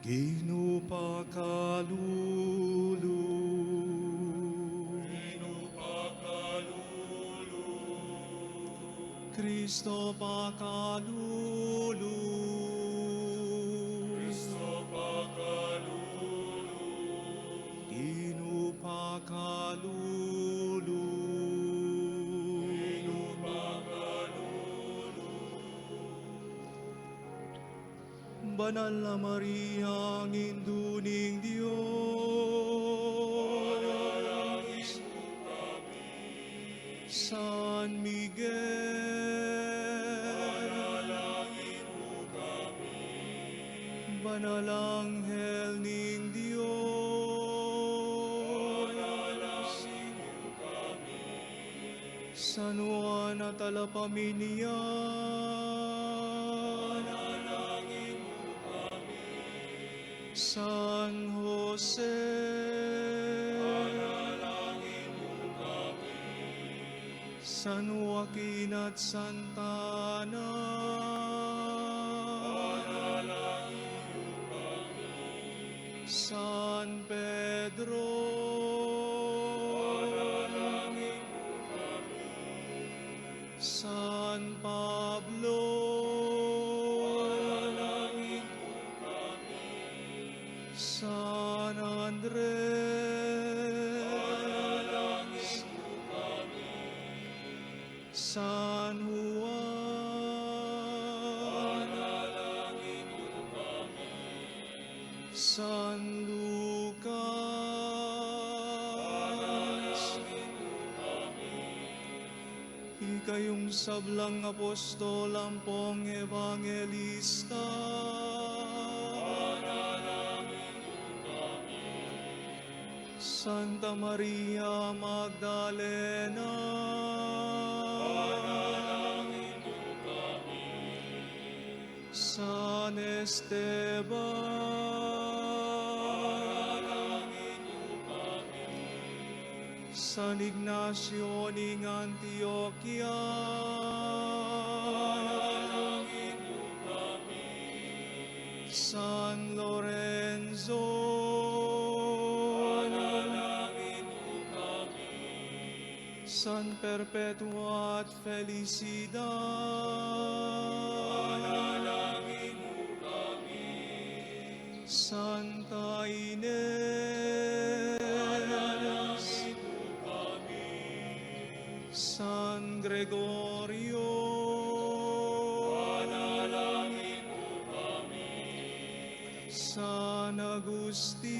Ginupakalulu, Kristo pakalulu, Ginupakalulu, Banal na Maria, ang induning Diyos, San Miguel, Banal Anghel ning Diyos, San Juan at Alapaminian, San Jose, San Joaquin at Santa Ana, San Pedro, San Pablo, San Andres, San Juan, San Lucas, ikayong sablang apostol, ampong evangelista, Santa Maria Magdalena, San Esteban, San Ignacio ning Antioquia, San Lorenzo, San Perpetua at Felicidad, Santa Ines, San Gregorio, San Agustin,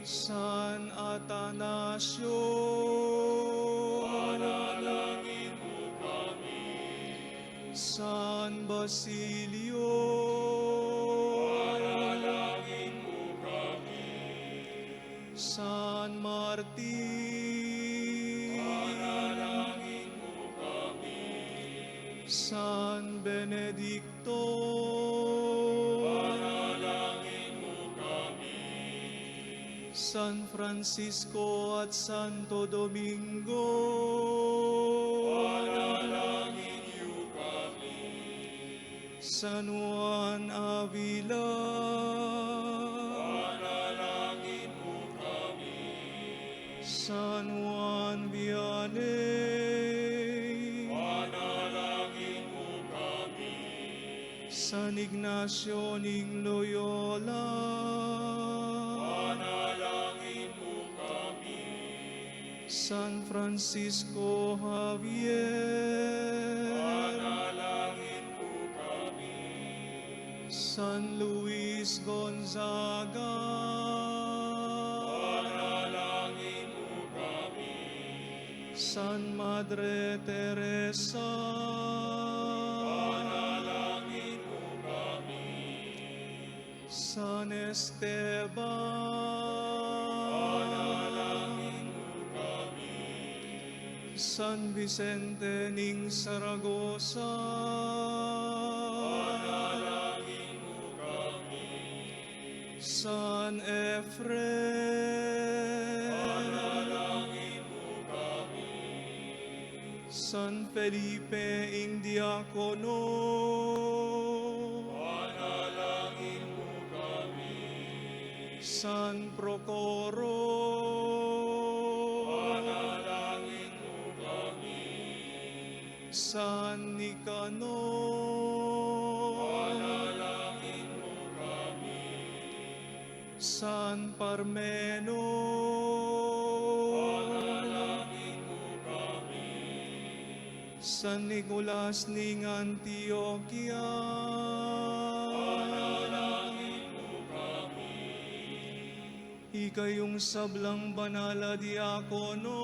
San Atanasio, San Basilio, San Martin, San Benedicto, San Francisco at Santo Domingo, San Juan Avila, San Juan Vianney, San Ignacio ning Loyola, San Francisco Javier, San Luis Gonzaga, San Madre Teresa, San Esteban, San Vicente ning Saragossa, San Efren, San Felipe ing diakono, Panalangin mo kami. San Procoro, Panalangin mo kami. San Nicanor, Panalangin mo kami. San Parmeno, Panalangin mo kami. San Nicolas ning Antioquia, Panalangin mo kami. ikayong sablang banala diakono,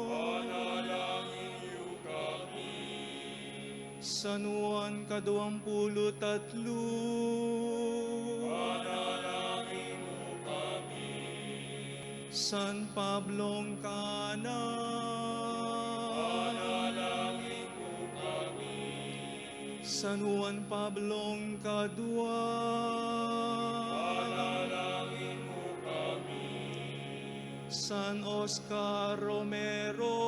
Panalangin niyo kami. San Juan Kaduampulo-tatlo, Panalangin mo kami. San Pablong Kanan, Panalangin mo kami. San Juan Pablong Kadua, Panalangin mo kami. San Oscar Romero,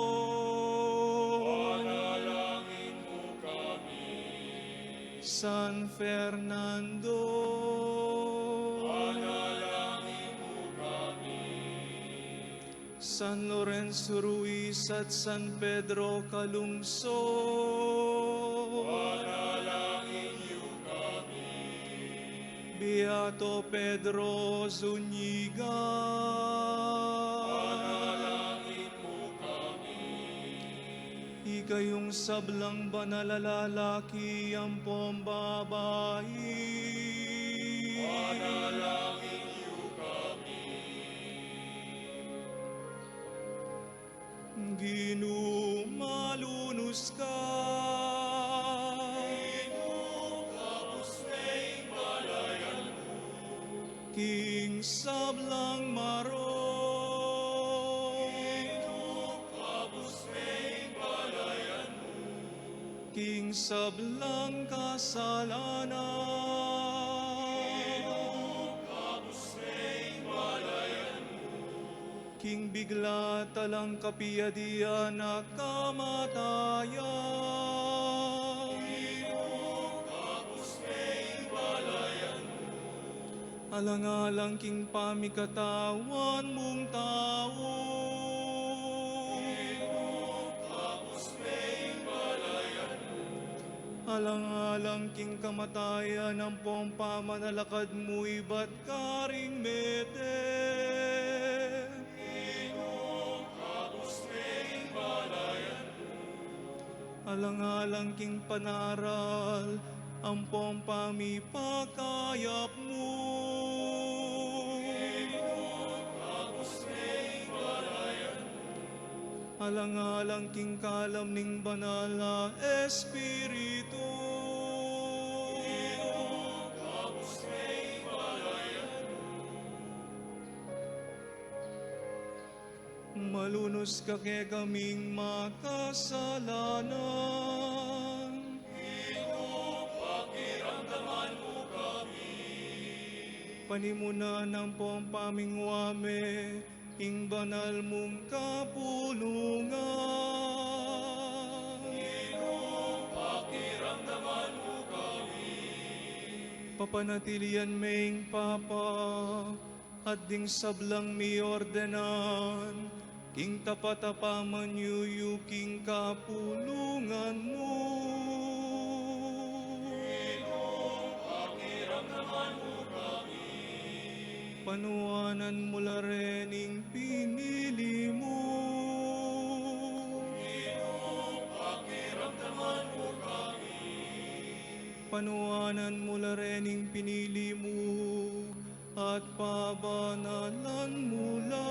Panalangin mo kami. San Fernando, Panalangin mo kami. San Lorenzo Ruiz at San Pedro Calungsod, Panalangin niyo kami. Beato Pedro Zuniga, Panalangin mo kami. ikayong sablang banalalalaki ang pambabayi, Panalangin niyo kami. ginumalunos ka, King sablang maro, King sablang kasalanan, King bigla talang kapiadian na kamatayan, alang-alang king pamikatawan mong tao, alang-alang king kamatayan ang pamanalakad mo'y ba't karing mete, alang-alang king panaral ang pampamipakayap mo, alang-alang king kalam ning banal na Espiritu, malunos ka ke kaming makasalanan, panimuna ng pampaming wame, ing banal mong kapulungan. Papanatilian maing Papa, at ding sablang mi ordenan, king tapatapaman yuyu king kapulungan mo. Panuanan mo la rening pinili mo. Panuanan mo la rening pinili mo, at pabanalan mo la.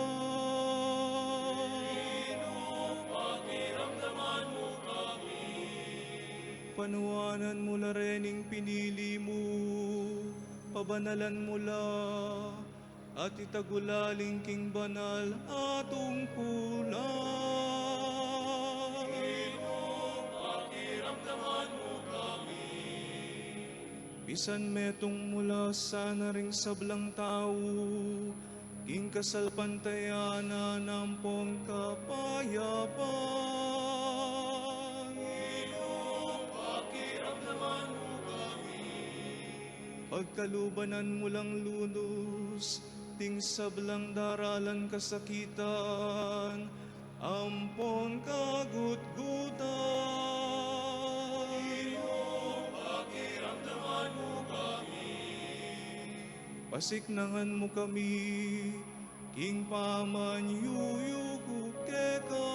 Panuanan mo la rening pinili mo, pabanalan mo la, at itagulaling king banal atong pulang. Bisan metong mula sana ring sablang tao, ing kasalpantayanan ng pong kapayapaan. Pakiramdaman mo kami. Pagkalubanan mo lang lunos, ting sablang daralan kasakitan, ampon kagutgutan. Pakiramdaman mo kami. Pasiknangan mo kami, king paman yuyukukeka.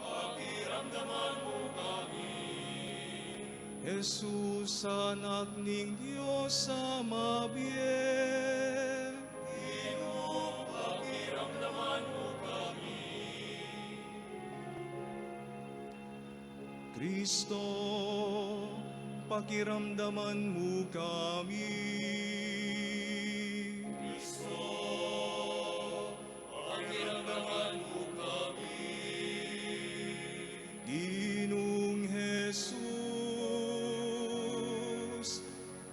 Pakiramdaman mo kami. Jesus, anak ning Diyos sa mabiyen. Pakiramdaman mo kami. Kristo, pakiramdaman mo kami. Pakiramdaman mo kami. Ginoong Jesus,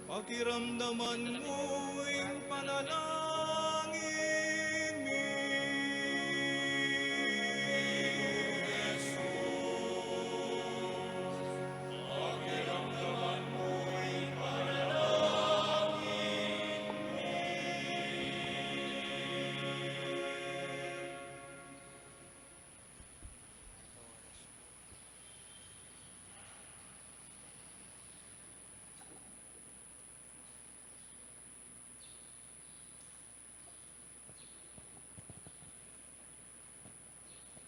pakiramdaman mo ang panalangin